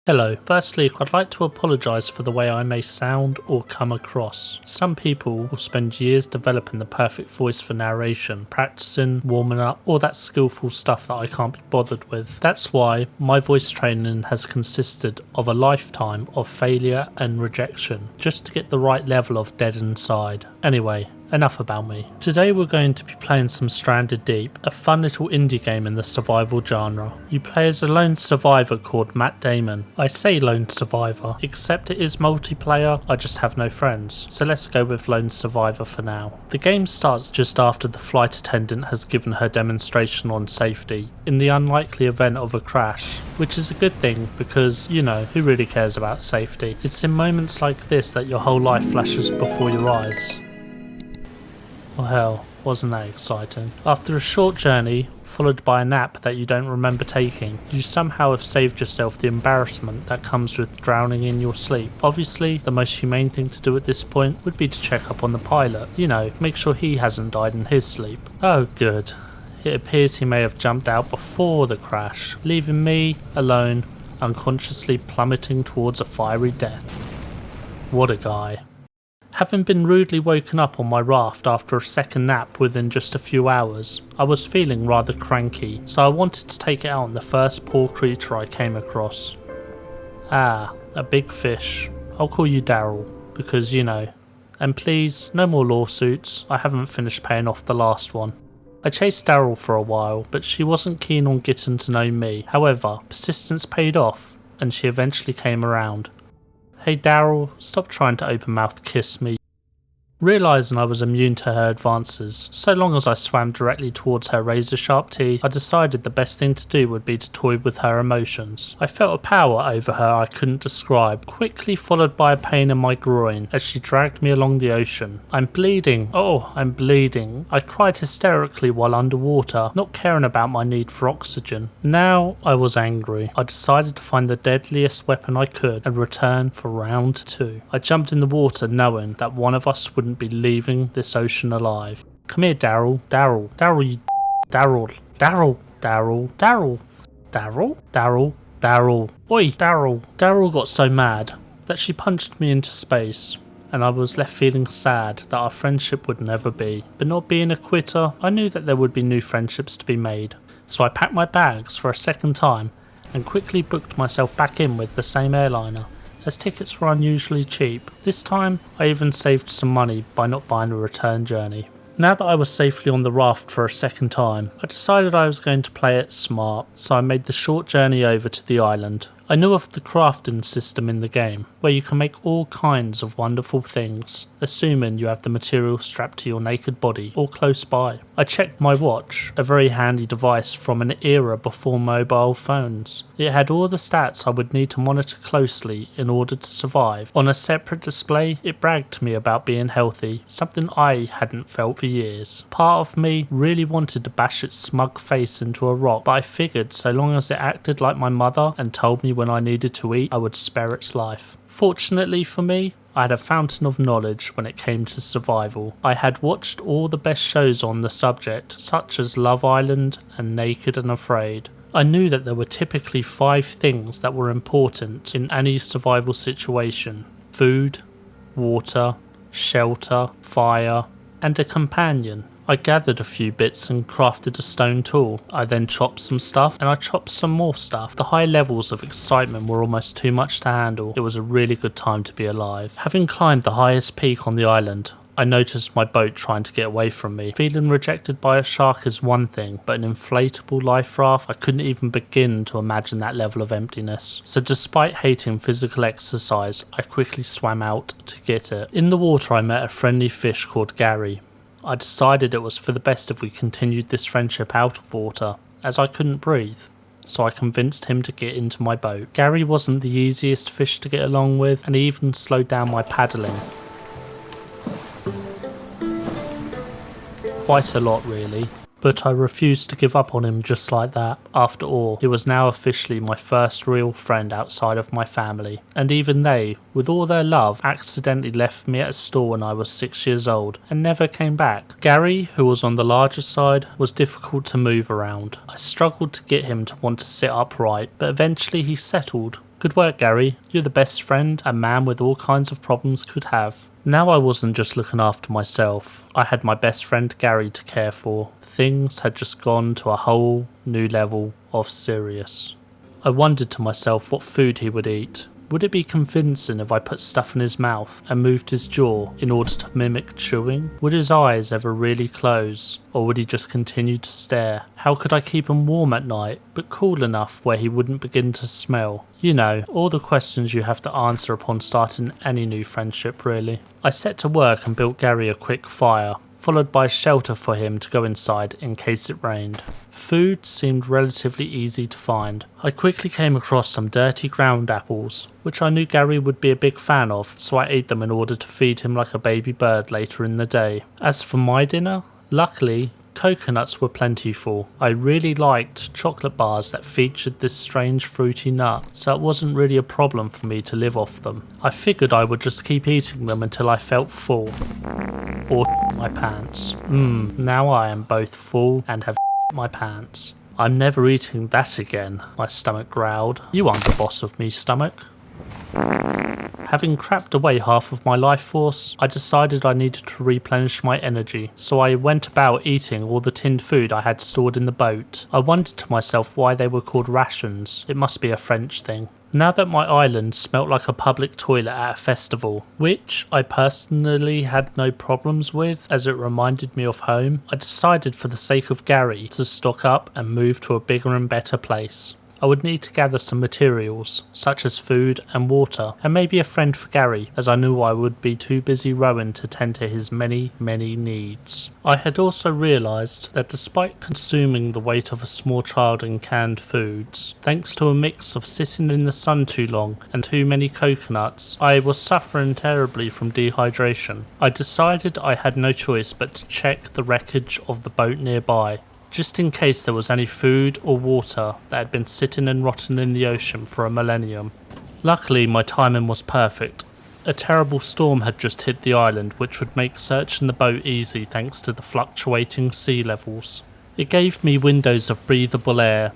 Hello. Firstly, I'd like to apologise for the way I may sound or come across. Some people will spend years developing the perfect voice for narration, practicing, warming up, all that skillful stuff that I can't be bothered with. That's why my voice training has consisted of a lifetime of failure and rejection, just to get the right level of dead inside. Anyway, enough about me. Today we're going to be playing some Stranded Deep, a fun little indie game in the survival genre. You play as a lone survivor called Matt Damon. I say lone survivor, except it is multiplayer, I just have no friends. So let's go with lone survivor for now. The game starts just after the flight attendant has given her demonstration on safety, in the unlikely event of a crash, which is a good thing because, you know, who really cares about safety? It's in moments like this that your whole life flashes before your eyes. Oh hell, wasn't that exciting. After a short journey, followed by a nap that you don't remember taking, you somehow have saved yourself the embarrassment that comes with drowning in your sleep. Obviously, the most humane thing to do at this point would be to check up on the pilot. You know, make sure he hasn't died in his sleep. Oh good. It appears he may have jumped out before the crash, leaving me alone, unconsciously plummeting towards a fiery death. What a guy. Having been rudely woken up on my raft after a second nap within just a few hours, I was feeling rather cranky, so I wanted to take it out on the first poor creature I came across. Ah, a big fish. I'll call you Daryl, because you know. And please, no more lawsuits, I haven't finished paying off the last one. I chased Daryl for a while, but she wasn't keen on getting to know me. However, persistence paid off, and she eventually came around. Hey Daryl, stop trying to open mouth kiss me. Realising I was immune to her advances, so long as I swam directly towards her razor-sharp teeth, I decided the best thing to do would be to toy with her emotions. I felt a power over her I couldn't describe, quickly followed by a pain in my groin as she dragged me along the ocean. I'm bleeding. Oh, I'm bleeding. I cried hysterically while underwater, not caring about my need for oxygen. Now I was angry. I decided to find the deadliest weapon I could and return for round 2. I jumped in the water knowing that one of us wouldn't be leaving this ocean alive. Come here, Daryl. Daryl. Daryl, you Daryl. Daryl. Daryl. Daryl. Daryl. Daryl. Daryl. Oi, Daryl. Daryl got so mad that she punched me into space, and I was left feeling sad that our friendship would never be. But not being a quitter, I knew that there would be new friendships to be made. So I packed my bags for a second time and quickly booked myself back in with the same airliner, as tickets were unusually cheap. This time, I even saved some money by not buying a return journey. Now that I was safely on the raft for a second time, I decided I was going to play it smart, so I made the short journey over to the island. I knew of the crafting system in the game, where you can make all kinds of wonderful things, assuming you have the material strapped to your naked body or close by. I checked my watch, a very handy device from an era before mobile phones. It had all the stats I would need to monitor closely in order to survive. On a separate display, it bragged to me about being healthy, something I hadn't felt for years. Part of me really wanted to bash its smug face into a rock, but I figured so long as it acted like my mother and told me when I needed to eat, I would spare its life. Fortunately for me, I had a fountain of knowledge when it came to survival. I had watched all the best shows on the subject, such as Love Island and Naked and Afraid. I knew that there were typically 5 things that were important in any survival situation: food, water, shelter, fire, and a companion. I gathered a few bits and crafted a stone tool. I then chopped some stuff and I chopped some more stuff. The high levels of excitement were almost too much to handle. It was a really good time to be alive. Having climbed the highest peak on the island, I noticed my boat trying to get away from me. Feeling rejected by a shark is one thing, but an inflatable life raft, I couldn't even begin to imagine that level of emptiness. So despite hating physical exercise, I quickly swam out to get it. In the water I met a friendly fish called Gary. I decided it was for the best if we continued this friendship out of water, as I couldn't breathe, so I convinced him to get into my boat. Gary wasn't the easiest fish to get along with, and he even slowed down my paddling. Quite a lot really. But I refused to give up on him just like that. After all, he was now officially my first real friend outside of my family. And even they, with all their love, accidentally left me at a store when I was 6 years old and never came back. Gary, who was on the larger side, was difficult to move around. I struggled to get him to want to sit upright, but eventually he settled. Good work, Gary. You're the best friend a man with all kinds of problems could have. Now I wasn't just looking after myself. I had my best friend Gary to care for. Things had just gone to a whole new level of serious. I wondered to myself what food he would eat. Would it be convincing if I put stuff in his mouth and moved his jaw in order to mimic chewing? Would his eyes ever really close, or would he just continue to stare? How could I keep him warm at night, but cool enough where he wouldn't begin to smell? You know, all the questions you have to answer upon starting any new friendship, really. I set to work and built Gary a quick fire, followed by a shelter for him to go inside in case it rained. Food seemed relatively easy to find. I quickly came across some dirty ground apples, which I knew Gary would be a big fan of, so I ate them in order to feed him like a baby bird later in the day. As for my dinner, luckily, coconuts were plentiful. I really liked chocolate bars that featured this strange fruity nut, so it wasn't really a problem for me to live off them. I figured I would just keep eating them until I felt full. Or my pants. Now I am both full and have my pants. I'm never eating that again, my stomach growled. You aren't the boss of me, stomach. Having crapped away half of my life force, I decided I needed to replenish my energy, so I went about eating all the tinned food I had stored in the boat. I wondered to myself why they were called rations. It must be a French thing. Now that my island smelt like a public toilet at a festival, which I personally had no problems with as it reminded me of home, I decided for the sake of Gary to stock up and move to a bigger and better place. I would need to gather some materials, such as food and water, and maybe a friend for Gary, as I knew I would be too busy rowing to tend to his many needs. I had also realised that despite consuming the weight of a small child in canned foods, thanks to a mix of sitting in the sun too long and too many coconuts, I was suffering terribly from dehydration. I decided I had no choice but to check the wreckage of the boat nearby, just in case there was any food or water that had been sitting and rotting in the ocean for a millennium. Luckily, my timing was perfect. A terrible storm had just hit the island, which would make searching the boat easy thanks to the fluctuating sea levels. It gave me windows of breathable air,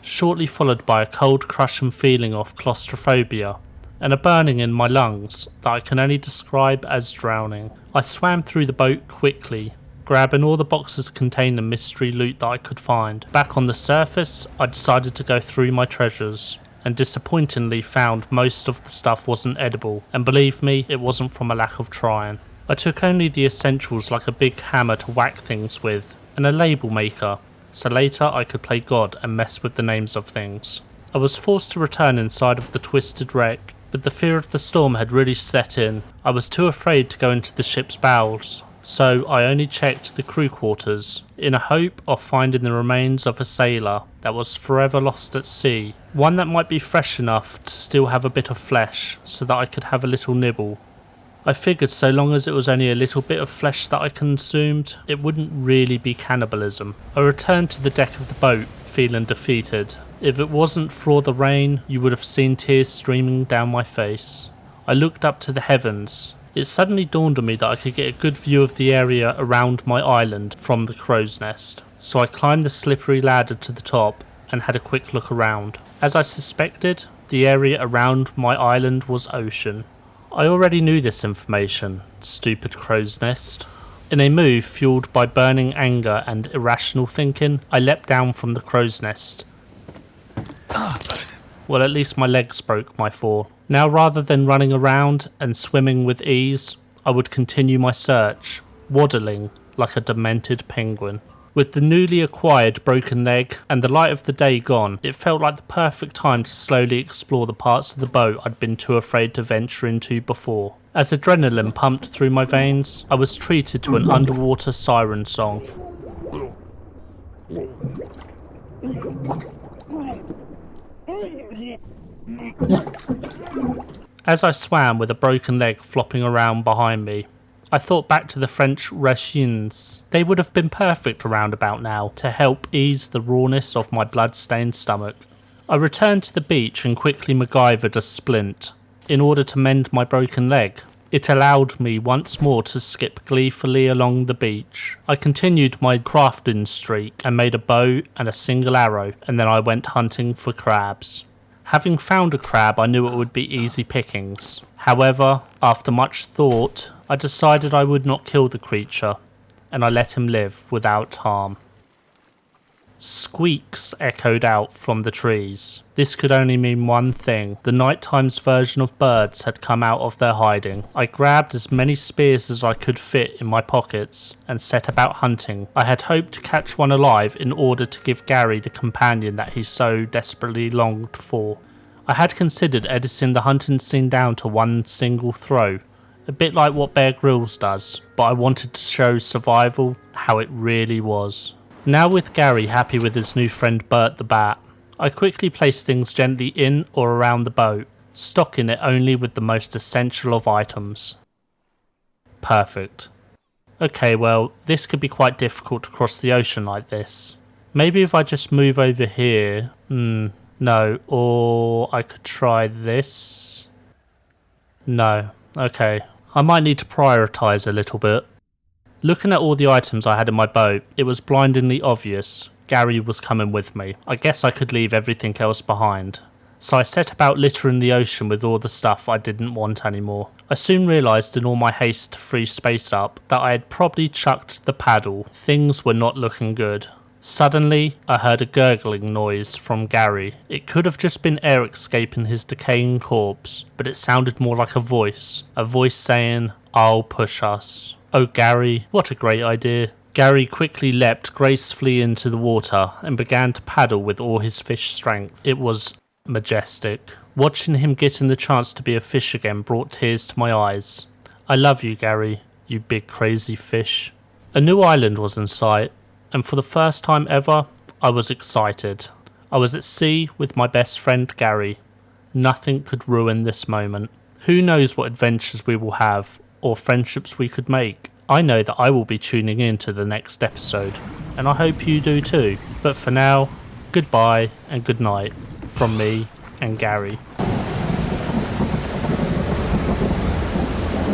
shortly followed by a cold crushing feeling of claustrophobia, and a burning in my lungs that I can only describe as drowning. I swam through the boat quickly, grabbing all the boxes containing mystery loot that I could find. Back on the surface, I decided to go through my treasures, and disappointingly found most of the stuff wasn't edible, and believe me, it wasn't from a lack of trying. I took only the essentials like a big hammer to whack things with, and a label maker, so later I could play God and mess with the names of things. I was forced to return inside of the twisted wreck, but the fear of the storm had really set in. I was too afraid to go into the ship's bowels, so I only checked the crew quarters, in a hope of finding the remains of a sailor that was forever lost at sea, one that might be fresh enough to still have a bit of flesh, so that I could have a little nibble. I figured so long as it was only a little bit of flesh that I consumed, it wouldn't really be cannibalism. I returned to the deck of the boat, feeling defeated. If it wasn't for all the rain, you would have seen tears streaming down my face. I looked up to the heavens. It suddenly dawned on me that I could get a good view of the area around my island from the crow's nest, so I climbed the slippery ladder to the top and had a quick look around. As I suspected, the area around my island was ocean. I already knew this information, stupid crow's nest. In a move fueled by burning anger and irrational thinking, I leapt down from the crow's nest. Well, at least my legs broke my fall. Now, rather than running around and swimming with ease, I would continue my search, waddling like a demented penguin. With the newly acquired broken leg and the light of the day gone, it felt like the perfect time to slowly explore the parts of the boat I'd been too afraid to venture into before. As adrenaline pumped through my veins, I was treated to an underwater siren song. As I swam with a broken leg flopping around behind me, I thought back to the French rations. They would have been perfect around about now to help ease the rawness of my blood-stained stomach. I returned to the beach and quickly MacGyvered a splint in order to mend my broken leg. It allowed me once more to skip gleefully along the beach. I continued my crafting streak and made a bow and a single arrow, and then I went hunting for crabs. Having found a crab, I knew it would be easy pickings. However, after much thought, I decided I would not kill the creature, and I let him live without harm. Squeaks echoed out from the trees. This could only mean one thing. The nighttime's version of birds had come out of their hiding. I grabbed as many spears as I could fit in my pockets and set about hunting. I had hoped to catch one alive in order to give Gary the companion that he so desperately longed for. I had considered editing the hunting scene down to one single throw, a bit like what Bear Grylls does, but I wanted to show survival how it really was. Now with Gary happy with his new friend Bert the Bat, I quickly placed things gently in or around the boat, stocking it only with the most essential of items. Perfect. Okay, well, this could be quite difficult to cross the ocean like this. Maybe if I just move over here... no, or I could try this. No, okay. I might need to prioritise a little bit. Looking at all the items I had in my boat, it was blindingly obvious Gary was coming with me. I guess I could leave everything else behind. So I set about littering the ocean with all the stuff I didn't want anymore. I soon realised in all my haste to free space up that I had probably chucked the paddle. Things were not looking good. Suddenly, I heard a gurgling noise from Gary. It could have just been air escaping his decaying corpse, but it sounded more like a voice saying, "I'll push us." Oh Gary, what a great idea. Gary quickly leapt gracefully into the water and began to paddle with all his fish strength. It was majestic. Watching him getting the chance to be a fish again brought tears to my eyes. I love you, Gary, you big crazy fish. A new island was in sight, and for the first time ever, I was excited. I was at sea with my best friend Gary. Nothing could ruin this moment. Who knows what adventures we will have, or friendships we could make. I know that I will be tuning in to the next episode, and I hope you do too. But for now, goodbye and good night from me and Gary.